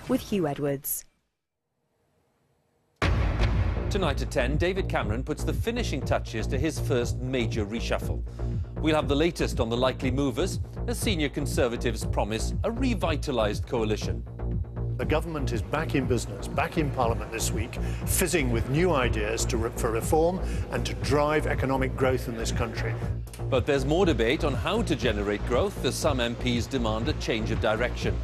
with Hugh Edwards. Tonight at 10, David Cameron puts the finishing touches to his first major reshuffle. We'll have the latest on the likely movers as senior Conservatives promise a revitalised coalition. The government is back in business, back in Parliament this week, fizzing with new ideas for reform and to drive economic growth in this country. But there's more debate on how to generate growth as some MPs demand a change of direction.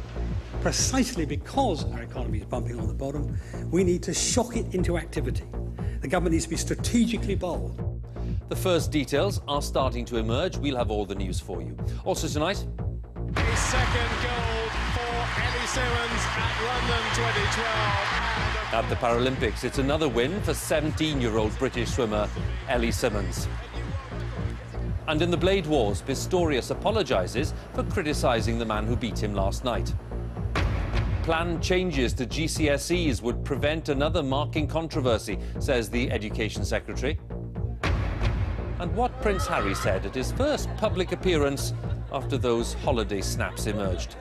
Precisely because our economy is bumping on the bottom, we need to shock it into activity. The government needs to be strategically bold. The first details are starting to emerge. We'll have all the news for you. Also tonight, a second gold for Ellie Simmons at London 2012. At the Paralympics, it's another win for 17-year-old British swimmer Ellie Simmons. And in the Blade Wars, Pistorius apologises for criticising the man who beat him last night. Planned changes to GCSEs would prevent another marking controversy, says the Education Secretary. And what Prince Harry said at his first public appearance after those holiday snaps emerged.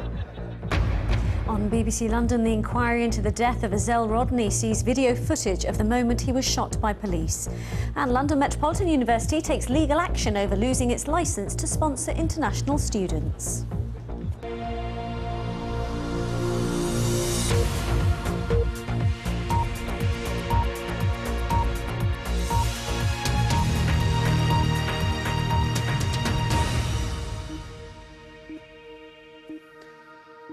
On BBC London, the inquiry into the death of Azelle Rodney sees video footage of the moment he was shot by police. And London Metropolitan University takes legal action over losing its licence to sponsor international students.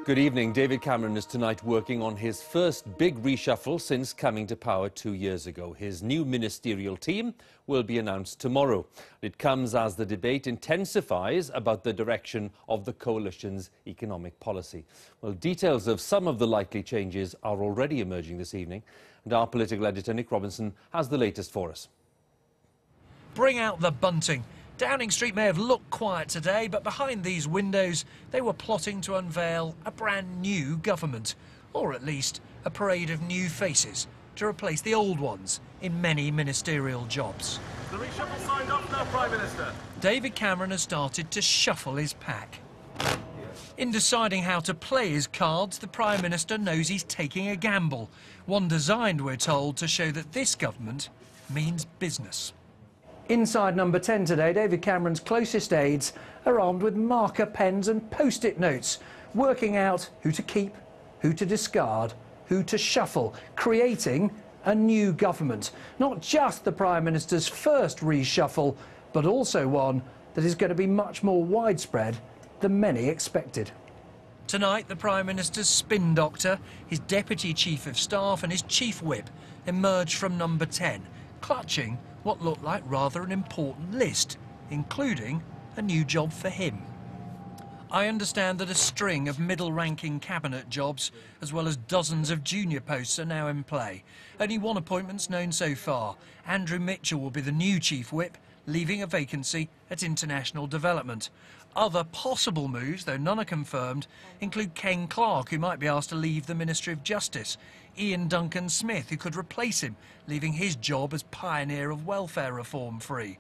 Good evening. David Cameron is tonight working on his first big reshuffle since coming to power 2 years ago. His new ministerial team will be announced tomorrow. It comes as the debate intensifies about the direction of the coalition's economic policy. Well, details of some of the likely changes are already emerging this evening, and our political editor Nick Robinson has the latest for us. Bring out the bunting. Downing Street may have looked quiet today, but behind these windows they were plotting to unveil a brand new government, or at least a parade of new faces to replace the old ones in many ministerial jobs. The reshuffle signed off now, Prime Minister. David Cameron has started to shuffle his pack. In deciding how to play his cards, the Prime Minister knows he's taking a gamble, one designed, we're told, to show that this government means business. Inside number 10 today, David Cameron's closest aides are armed with marker pens and post-it notes, working out who to keep, who to discard, who to shuffle, creating a new government. Not just the Prime Minister's first reshuffle, but also one that is going to be much more widespread than many expected. Tonight, the Prime Minister's spin doctor, his Deputy Chief of Staff and his Chief Whip emerged from number 10, clutching what looked like rather an important list, including a new job for him. I understand that a string of middle-ranking cabinet jobs, as well as dozens of junior posts, are now in play. Only one appointment's known so far. Andrew Mitchell will be the new Chief Whip, leaving a vacancy at International Development. Other possible moves, though none are confirmed, include Ken Clarke, who might be asked to leave the Ministry of Justice, Ian Duncan Smith, who could replace him, leaving his job as pioneer of welfare reform free.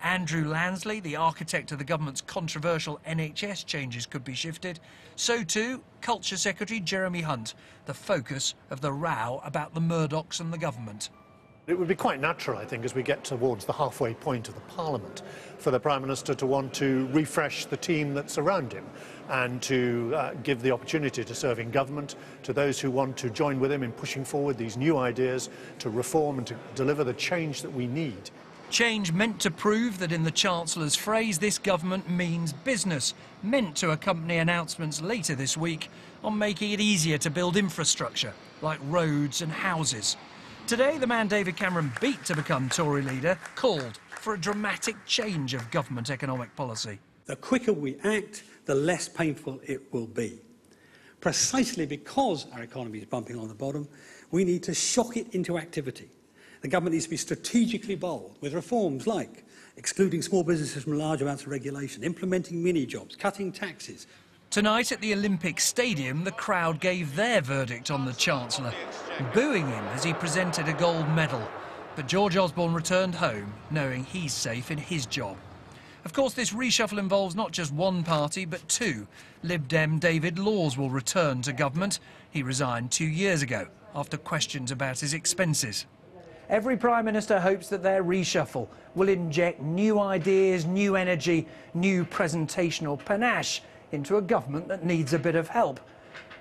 Andrew Lansley, the architect of the government's controversial NHS changes, could be shifted. So too, Culture Secretary Jeremy Hunt, the focus of the row about the Murdochs and the government. It would be quite natural, I think, as we get towards the halfway point of the Parliament, for the Prime Minister to want to refresh the team that's around him and to give the opportunity to serve in government to those who want to join with him in pushing forward these new ideas to reform and to deliver the change that we need. Change meant to prove that, in the Chancellor's phrase, this government means business, meant to accompany announcements later this week on making it easier to build infrastructure, like roads and houses. Today, the man David Cameron beat to become Tory leader called for a dramatic change of government economic policy. The quicker we act, the less painful it will be. Precisely because our economy is bumping on the bottom, we need to shock it into activity. The government needs to be strategically bold with reforms like excluding small businesses from large amounts of regulation, implementing mini-jobs, cutting taxes. Tonight at the Olympic Stadium, the crowd gave their verdict on the Chancellor, booing him as he presented a gold medal. But George Osborne returned home, knowing he's safe in his job. Of course, this reshuffle involves not just one party, but two. Lib Dem David Laws will return to government. He resigned 2 years ago after questions about his expenses. Every Prime Minister hopes that their reshuffle will inject new ideas, new energy, new presentational panache into a government that needs a bit of help.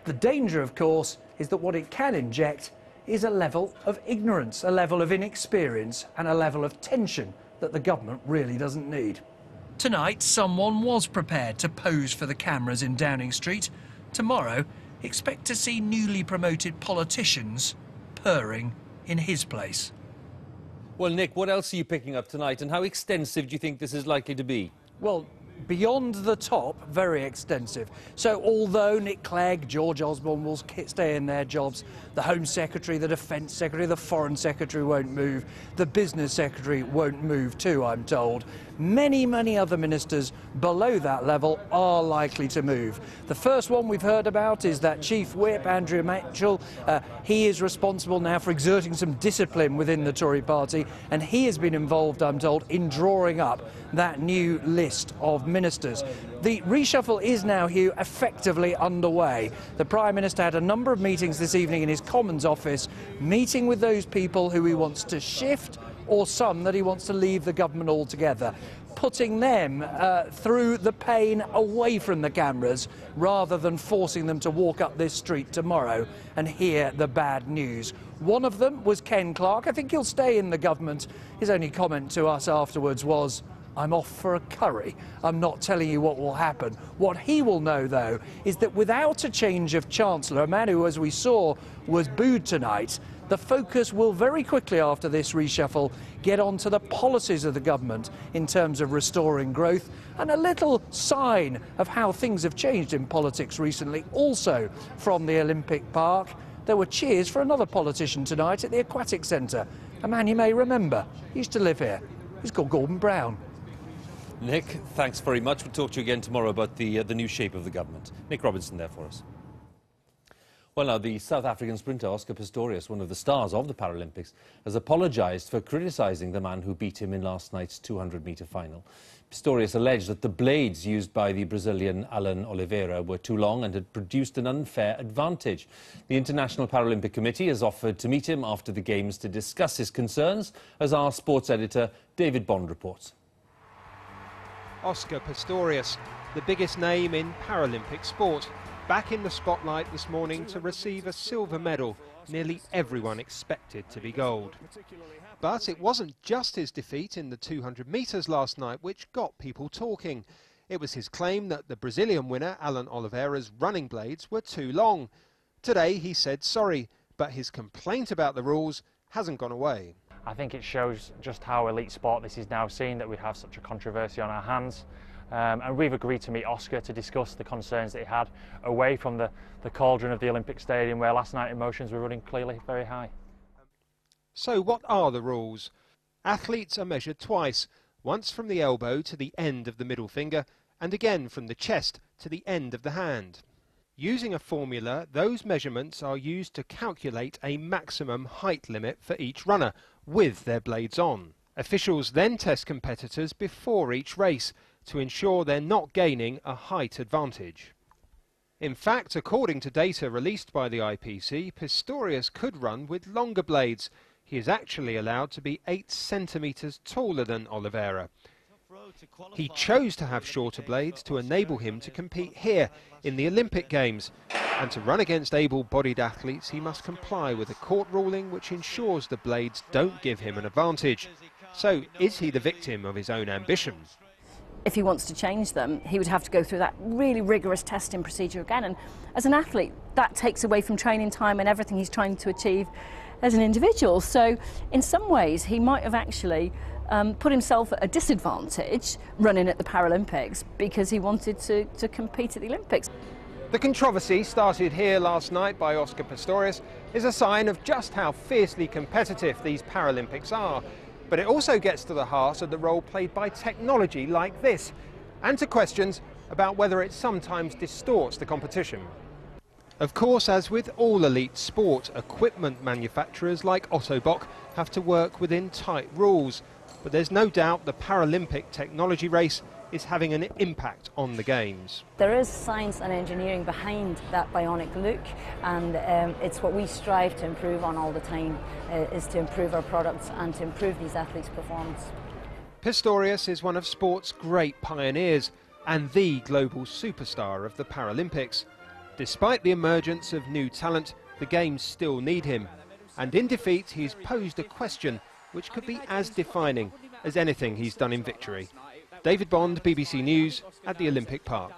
The danger, of course, is that what it can inject is a level of ignorance, a level of inexperience and a level of tension that the government really doesn't need. Tonight, someone was prepared to pose for the cameras in Downing Street. Tomorrow, expect to see newly promoted politicians purring in his place. Well, Nick, what else are you picking up tonight, and how extensive do you think this is likely to be? Well, beyond the top, very extensive. So although Nick Clegg, George Osborne will stay in their jobs, the Home Secretary, the Defence Secretary, the Foreign Secretary won't move, the Business Secretary won't move too, I'm told. Many, many other ministers below that level are likely to move. The first one we've heard about is that Chief Whip, Andrew Mitchell. He is responsible now for exerting some discipline within the Tory party, and he has been involved, I'm told, in drawing up that new list of ministers. The reshuffle is now, Hugh, effectively underway. The Prime Minister had a number of meetings this evening in his Commons office, meeting with those people who he wants to shift or some that he wants to leave the government altogether, putting them through the pain away from the cameras rather than forcing them to walk up this street tomorrow and hear the bad news. One of them was Ken Clarke. I think he'll stay in the government. His only comment to us afterwards was, "I'm off for a curry. I'm not telling you what will happen." What he will know, though, is that without a change of Chancellor, a man who, as we saw, was booed tonight, the focus will very quickly after this reshuffle get onto the policies of the government in terms of restoring growth, and a little sign of how things have changed in politics recently. Also from the Olympic Park, there were cheers for another politician tonight at the Aquatic Centre, a man you may remember. He used to live here. He's called Gordon Brown. Nick, thanks very much. We'll talk to you again tomorrow about the new shape of the government. Nick Robinson there for us. Well, now, the South African sprinter Oscar Pistorius, one of the stars of the Paralympics, has apologised for criticising the man who beat him in last night's 200-metre final. Pistorius alleged that the blades used by the Brazilian Alan Oliveira were too long and had produced an unfair advantage. The International Paralympic Committee has offered to meet him after the Games to discuss his concerns, as our sports editor David Bond reports. Oscar Pistorius, the biggest name in Paralympic sport, back in the spotlight this morning to receive a silver medal nearly everyone expected to be gold. But it wasn't just his defeat in the 200 metres last night which got people talking. It was his claim that the Brazilian winner Alan Oliveira's running blades were too long. Today he said sorry, but his complaint about the rules hasn't gone away. I think it shows just how elite sport this is now seen, that we have such a controversy on our hands. And we've agreed to meet Oscar to discuss the concerns that he had away from the cauldron of the Olympic Stadium, where last night emotions were running clearly very high. So what are the rules? Athletes are measured twice, once from the elbow to the end of the middle finger, and again from the chest to the end of the hand. Using a formula, those measurements are used to calculate a maximum height limit for each runner, with their blades on. Officials then test competitors before each race to ensure they're not gaining a height advantage. In fact, according to data released by the IPC, Pistorius could run with longer blades. He is actually allowed to be 8 centimetres taller than Oliveira. He chose to have shorter blades to enable him to compete here in the Olympic Games. And to run against able-bodied athletes, he must comply with a court ruling which ensures the blades don't give him an advantage. So, is he the victim of his own ambition? If he wants to change them, he would have to go through that really rigorous testing procedure again. And as an athlete, that takes away from training time and everything he's trying to achieve as an individual. So in some ways, he might have actually put himself at a disadvantage running at the Paralympics because he wanted to compete at the Olympics. The controversy started here last night by Oscar Pistorius is a sign of just how fiercely competitive these Paralympics are. But it also gets to the heart of the role played by technology like this, and to questions about whether it sometimes distorts the competition. Of course, as with all elite sport, equipment manufacturers like Ottobock have to work within tight rules. But there's no doubt the Paralympic technology race is having an impact on the Games. There is science and engineering behind that bionic look, and it's what we strive to improve on all the time, is to improve our products and to improve these athletes' performance. Pistorius is one of sport's great pioneers and the global superstar of the Paralympics. Despite the emergence of new talent, the Games still need him. And in defeat, he's posed a question which could be as defining as anything he's done in victory. David Bond, BBC News, at the Olympic Park.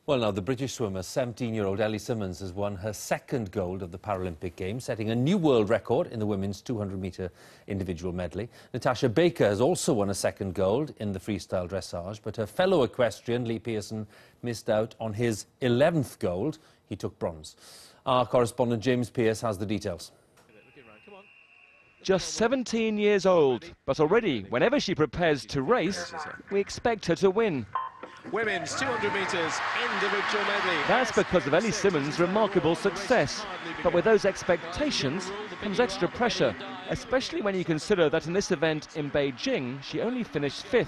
Well, now, the British swimmer, 17-year-old Ellie Simmonds, has won her second gold of the Paralympic Games, setting a new world record in the women's 200-metre individual medley. Natasha Baker has also won a second gold in the freestyle dressage, but her fellow equestrian, Lee Pearson, missed out on his 11th gold. He took bronze. Our correspondent James Pearce has the details. Just 17 years old, but already, whenever she prepares to race, we expect her to win. Women's 200 metres individual medley. That's because of Ellie Simmonds' remarkable success. But with those expectations comes extra pressure, especially when you consider that in this event in Beijing, she only finished 5th.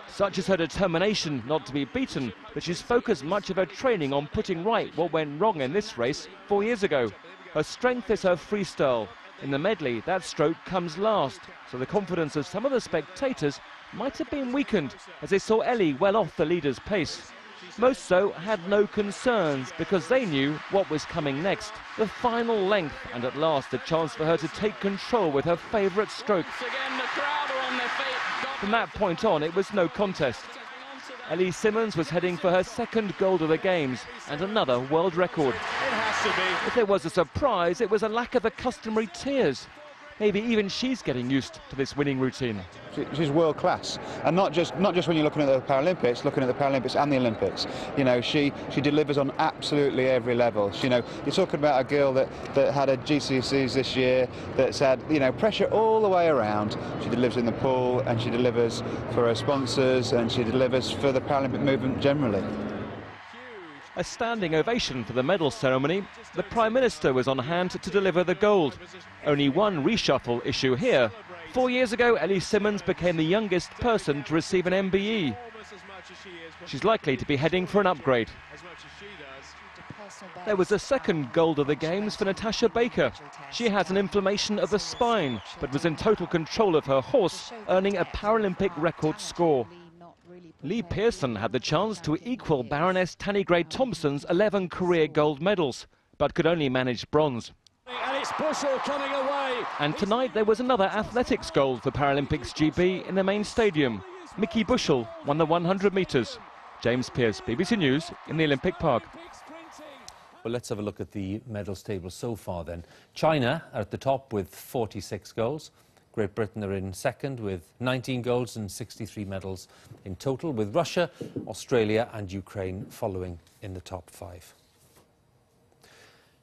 Such is her determination not to be beaten that she's focused much of her training on putting right what went wrong in this race 4 years ago. Her strength is her freestyle. In the medley, that stroke comes last, so the confidence of some of the spectators might have been weakened as they saw Ellie well off the leader's pace. Most, though, had no concerns because they knew what was coming next. The final length, and at last a chance for her to take control with her favourite stroke. From that point on, it was no contest. Ellie Simmonds was heading for her second gold of the Games and another world record. If there was a surprise, it was a lack of the customary tears. Maybe even she's getting used to this winning routine. She's world class, and not just when you're looking at the Paralympics, looking at the Paralympics and the Olympics. You know, she delivers on absolutely every level. You know, you're talking about a girl that had her GCSEs this year, that's had, you know, pressure all the way around. She delivers in the pool, and she delivers for her sponsors, and she delivers for the Paralympic movement generally. A standing ovation for the medal ceremony. The Prime Minister was on hand to deliver the gold. Only one reshuffle issue here. 4 years ago, Ellie Simmonds became the youngest person to receive an MBE. She's likely to be heading for an upgrade. There was a second gold of the Games for Natasha Baker. She has an inflammation of the spine, but was in total control of her horse, earning a Paralympic record score. Lee Pearson had the chance to equal Baroness Tanni Gray-Thompson's 11 career gold medals, but could only manage bronze. And it's Bushell coming away. And tonight there was another athletics gold for Paralympics GB in the main stadium. Mickey Bushell won the 100 metres. James Pearce, BBC News, in the Olympic Park. Well, let's have a look at the medals table so far then. China are at the top with 46 golds. Great Britain are in second with 19 golds and 63 medals in total, with Russia, Australia and Ukraine following in the top 5.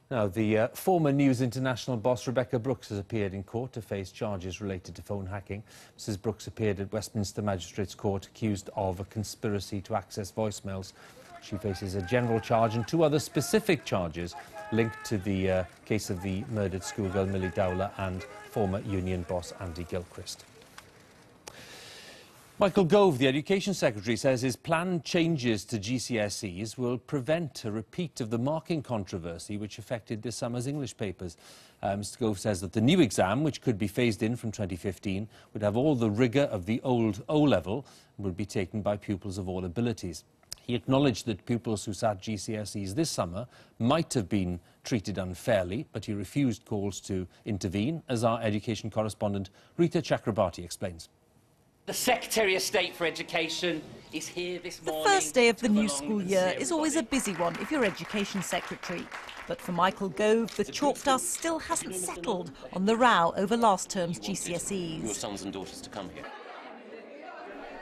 Now, the former News International boss Rebecca Brooks has appeared in court to face charges related to phone hacking. Mrs Brooks appeared at Westminster Magistrates Court accused of a conspiracy to access voicemails. She faces a general charge and 2 other specific charges linked to the case of the murdered schoolgirl Millie Dowler and former union boss Andy Gilchrist. Michael Gove, the Education Secretary, says his planned changes to GCSEs will prevent a repeat of the marking controversy which affected this summer's English papers. Mr Gove says that the new exam, which could be phased in from 2015, would have all the rigour of the old O-level and would be taken by pupils of all abilities. He acknowledged that pupils who sat GCSEs this summer might have been treated unfairly, but he refused calls to intervene, as our education correspondent Rita Chakrabarti explains. The Secretary of State for Education is here this morning. The first day of the new school year is always a busy one if you're Education Secretary. But for Michael Gove, the chalk dust still hasn't settled on the row over last term's GCSEs. Your sons and daughters to come here.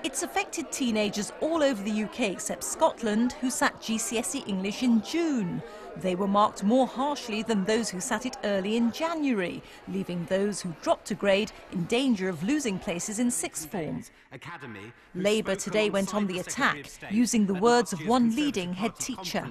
It's affected teenagers all over the UK except Scotland, who sat GCSE English in June. They were marked more harshly than those who sat it early in January, leaving those who dropped a grade in danger of losing places in sixth form. Labour today went on the attack, using the words of one leading head teacher.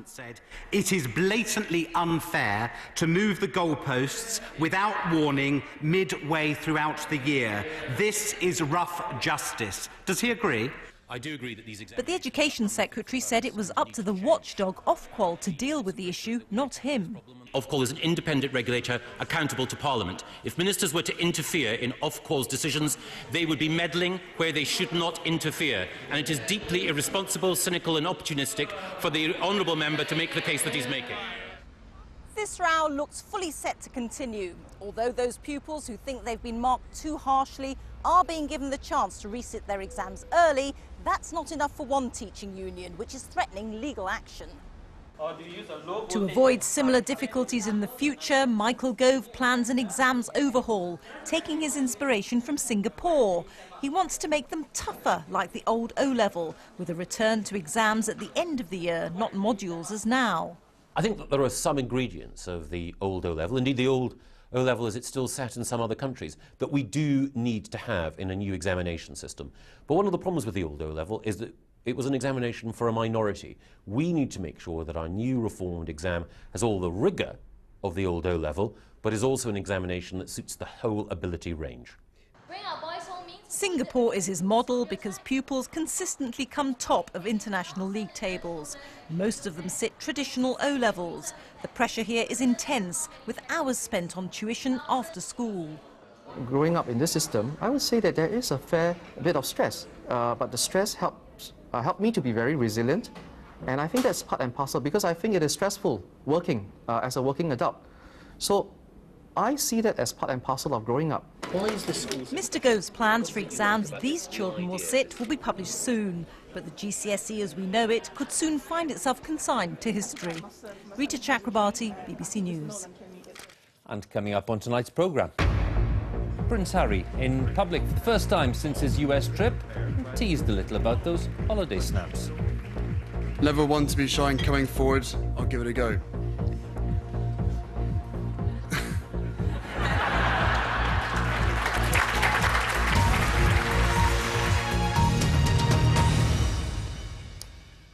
It is blatantly unfair to move the goalposts without warning midway throughout the year. This is rough justice. Does he agree? I do agree that these But the Education Secretary said it was up to the watchdog Ofqual to deal with the issue, not him. Ofqual is an independent regulator accountable to Parliament. If ministers were to interfere in Ofqual's decisions, they would be meddling where they should not interfere. And it is deeply irresponsible, cynical and opportunistic for the honourable member to make the case that he's making. This row looks fully set to continue, although those pupils who think they've been marked too harshly are being given the chance to resit their exams early. That's not enough for one teaching union, which is threatening legal action. To avoid similar difficulties in the future, Michael Gove plans an exams overhaul, taking his inspiration from Singapore. He wants to make them tougher, like the old O-level, with a return to exams at the end of the year, not modules as now. I think that there are some ingredients of the old O-level, indeed the old O-level as it's still set in some other countries, that we do need to have in a new examination system. But one of the problems with the old O-level is that it was an examination for a minority. We need to make sure that our new reformed exam has all the rigour of the old O-level, but is also an examination that suits the whole ability range. Singapore is his model because pupils consistently come top of international league tables. Most of them sit traditional O-levels. The pressure here is intense, with hours spent on tuition after school. Growing up in this system, I would say that there is a fair bit of stress, but the stress helped me to be very resilient, and I think that's part and parcel because I think it is stressful working as a working adult. So I see that as part and parcel of growing up. Mr Gove's plans for exams these children will sit will be published soon, but the GCSE as we know it could soon find itself consigned to history. Rita Chakrabarti, BBC News. And coming up on tonight's programme, Prince Harry in public for the first time since his US trip, teased a little about those holiday snaps. Level 1 to be shy coming forward, I'll give it a go.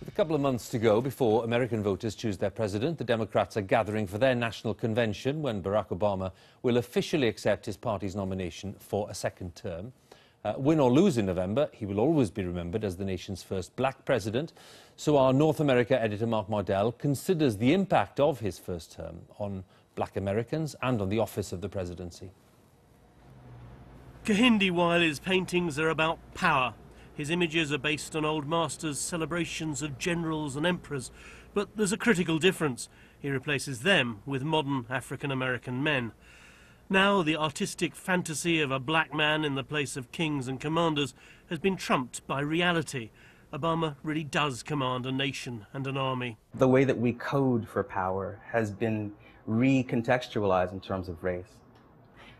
A couple of months to go before American voters choose their president. The Democrats are gathering for their national convention when Barack Obama will officially accept his party's nomination for a second term. Win or lose in November, he will always be remembered as the nation's first black president. So our North America editor Mark Mardell considers the impact of his first term on black Americans and on the office of the presidency. Kehinde Wiley's paintings are about power. His images are based on old masters' celebrations of generals and emperors, but there's a critical difference. He replaces them with modern African-American men. Now the artistic fantasy of a black man in the place of kings and commanders has been trumped by reality. Obama really does command a nation and an army. The way that we code for power has been recontextualized in terms of race.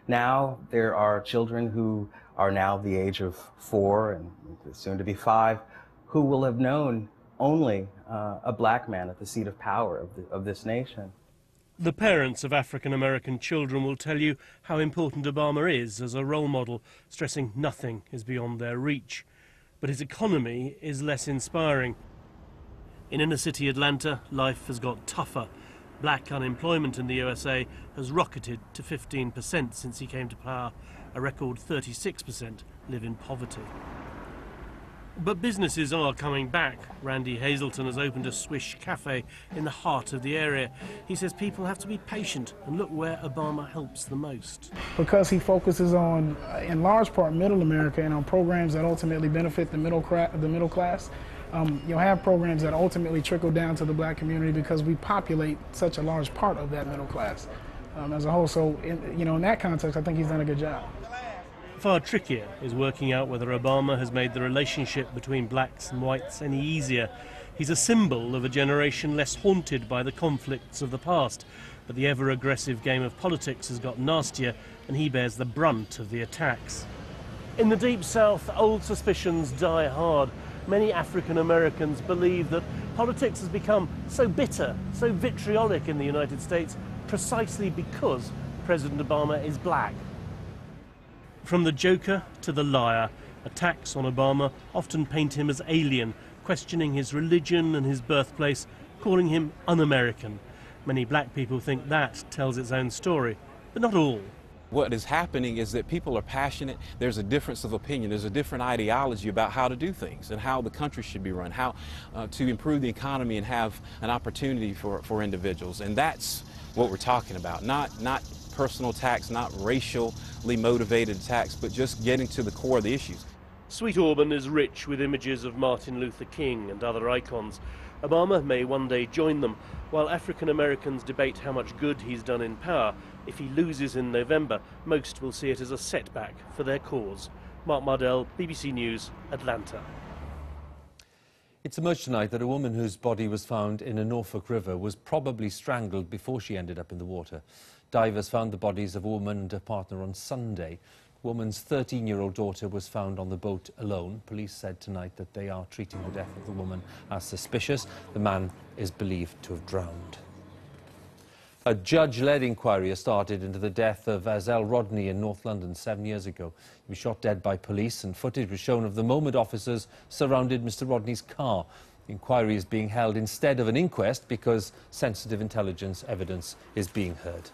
Now there are children who are now the age of 4 and soon to be 5, who will have known only a black man at the seat of power of this nation. The parents of African-American children will tell you how important Obama is as a role model, stressing nothing is beyond their reach. But his economy is less inspiring. In inner-city Atlanta, life has got tougher. Black unemployment in the USA has rocketed to 15% since he came to power. A record 36% live in poverty. But businesses are coming back. Randy Hazelton has opened a Swish cafe in the heart of the area. He says people have to be patient and look where Obama helps the most. Because he focuses on, in large part, middle America and on programs that ultimately benefit the middle class. You'll have programs that ultimately trickle down to the black community because we populate such a large part of that middle class as a whole. So, in that context, I think he's done a good job. Far trickier is working out whether Obama has made the relationship between blacks and whites any easier. He's a symbol of a generation less haunted by the conflicts of the past, but the ever-aggressive game of politics has got nastier and he bears the brunt of the attacks. In the Deep South, old suspicions die hard. many African Americans believe that politics has become so bitter, so vitriolic in the United States precisely because President Obama is black. From the joker to the liar, attacks on Obama often paint him as alien, questioning his religion and his birthplace, calling him un-American. Many black people think that tells its own story, but not all. What is happening is that people are passionate. There's a difference of opinion. There's a different ideology about how to do things and how the country should be run, how to improve the economy and have an opportunity for individuals. And that's what we're talking about. Not personal attacks, not racially motivated attacks, but just getting to the core of the issues. Sweet Auburn is rich with images of Martin Luther King and other icons. Obama may one day join them. While African Americans debate how much good he's done in power, if he loses in November, most will see it as a setback for their cause. Mark Mardell, BBC News, Atlanta. It's emerged tonight that a woman whose body was found in a Norfolk river was probably strangled before she ended up in the water. Divers found the bodies of a woman and her partner on Sunday. The woman's 13-year-old daughter was found on the boat alone. Police said tonight that they are treating the death of the woman as suspicious. The man is believed to have drowned. A judge-led inquiry has started into the death of Azelle Rodney in North London 7 years ago. He was shot dead by police, and footage was shown of the moment officers surrounded Mr. Rodney's car. The inquiry is being held instead of an inquest because sensitive intelligence evidence is being heard.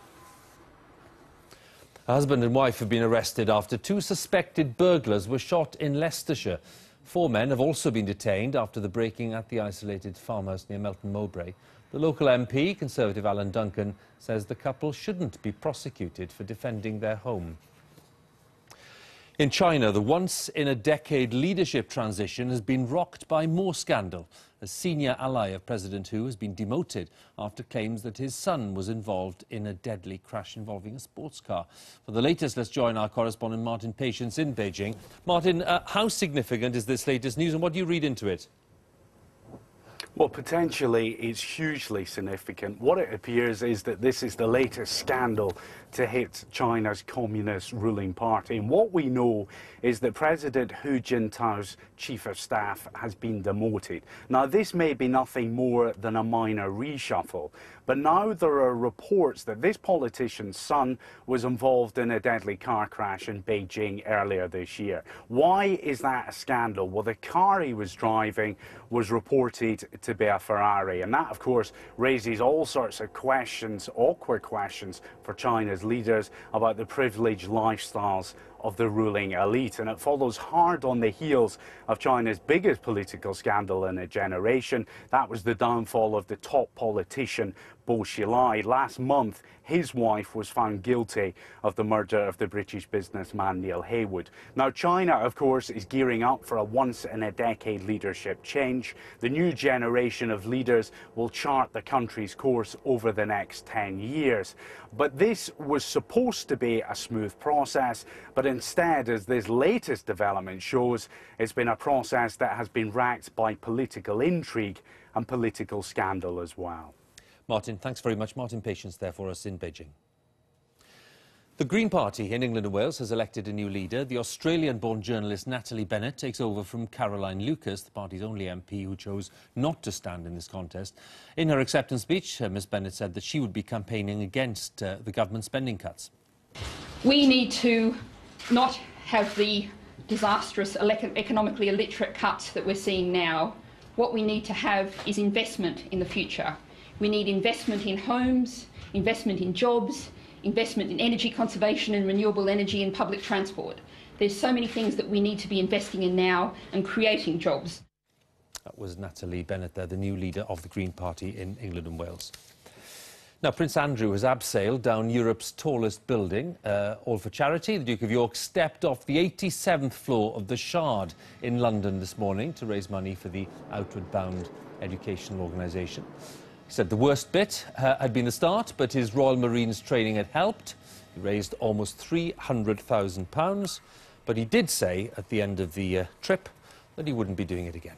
A husband and wife have been arrested after two suspected burglars were shot in Leicestershire. 4 men have also been detained after the breaking at the isolated farmhouse near Melton Mowbray. The local MP, Conservative Alan Duncan, says the couple shouldn't be prosecuted for defending their home. In China, the once-in-a-decade leadership transition has been rocked by more scandal. A senior ally of President Hu has been demoted after claims that his son was involved in a deadly crash involving a sports car. For the latest, let's join our correspondent Martin Patience in Beijing. Martin, how significant is this latest news and what do you read into it? Well, potentially it's hugely significant. What it appears is that this is the latest scandal to hit China's communist ruling party. And what we know is that President Hu Jintao's chief of staff has been demoted. Now, this may be nothing more than a minor reshuffle, but now there are reports that this politician's son was involved in a deadly car crash in Beijing earlier this year. Why is that a scandal? Well, the car he was driving was reported to be a Ferrari, and that, of course, raises all sorts of questions, awkward questions for China's leaders about the privileged lifestyles of the ruling elite, and it follows hard on the heels of China's biggest political scandal in a generation. That was the downfall of the top politician Bo Xilai. Last month, his wife was found guilty of the murder of the British businessman Neil Haywood. Now, China, of course, is gearing up for a once-in-a-decade leadership change. The new generation of leaders will chart the country's course over the next 10 years. But this was supposed to be a smooth process, but instead, as this latest development shows, it's been a process that has been racked by political intrigue and political scandal as well. Martin, thanks very much. Martin Patience there for us in Beijing. The Green Party in England and Wales has elected a new leader. The Australian-born journalist Natalie Bennett takes over from Caroline Lucas, the party's only MP who chose not to stand in this contest. In her acceptance speech, Ms Bennett said that she would be campaigning against the government spending cuts. We need to not have the disastrous economically illiterate cuts that we're seeing now. What we need to have is investment in the future. We need investment in homes, investment in jobs, investment in energy conservation and renewable energy and public transport. There's so many things that we need to be investing in now and creating jobs. That was Natalie Bennett there, the new leader of the Green Party in England and Wales. Now, Prince Andrew has abseiled down Europe's tallest building, all for charity. The Duke of York stepped off the 87th floor of the Shard in London this morning to raise money for the Outward Bound educational organisation. He said the worst bit had been the start, but his Royal Marines training had helped. He raised almost £300,000, but he did say at the end of the trip that he wouldn't be doing it again.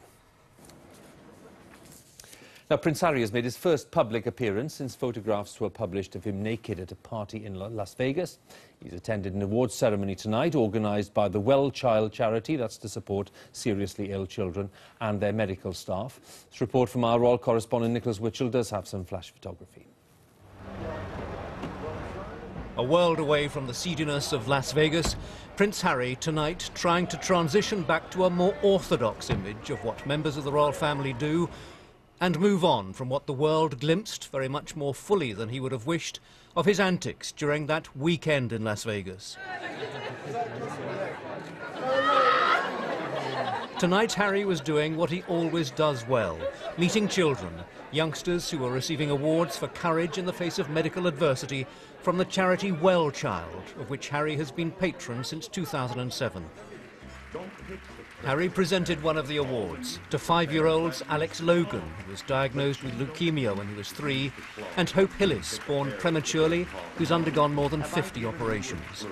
Now, Prince Harry has made his first public appearance since photographs were published of him naked at a party in Las Vegas. He's attended an awards ceremony tonight organised by the Well Child charity, that's to support seriously ill children and their medical staff. This report from our royal correspondent Nicholas Witchell does have some flash photography. A world away from the seediness of Las Vegas, Prince Harry tonight trying to transition back to a more orthodox image of what members of the royal family do and move on from what the world glimpsed very much more fully than he would have wished of his antics during that weekend in Las Vegas. Tonight Harry was doing what he always does well, meeting children, youngsters who were receiving awards for courage in the face of medical adversity from the charity Well Child, of which Harry has been patron since 2007. Harry presented one of the awards to 5-year-olds Alex Logan, who was diagnosed with leukemia when he was 3, and Hope Hillis, born prematurely, who's undergone more than 50 operations.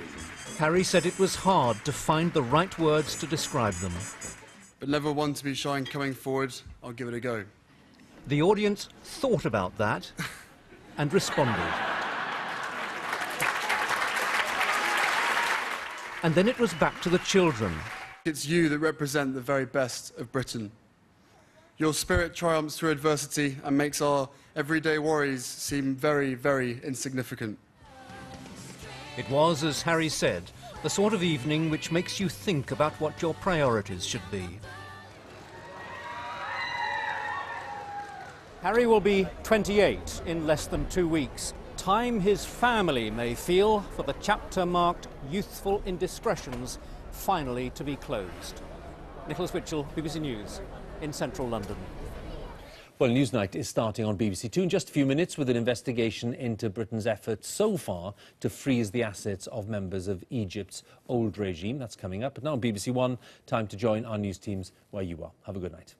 Harry said it was hard to find the right words to describe them. But never one to be shy in coming forward, I'll give it a go. The audience thought about that and responded. And then it was back to the children. It's you that represent the very best of Britain. Your spirit triumphs through adversity and makes our everyday worries seem very, very insignificant. It was, as Harry said, the sort of evening which makes you think about what your priorities should be. Harry will be 28 in less than 2 weeks. Time his family may feel for the chapter marked youthful indiscretions finally to be closed. Nicholas Witchell, BBC News, in central London. Well, Newsnight is starting on BBC Two in just a few minutes with an investigation into Britain's efforts so far to freeze the assets of members of Egypt's old regime. That's coming up. But now on BBC One, time to join our news teams where you are. Have a good night.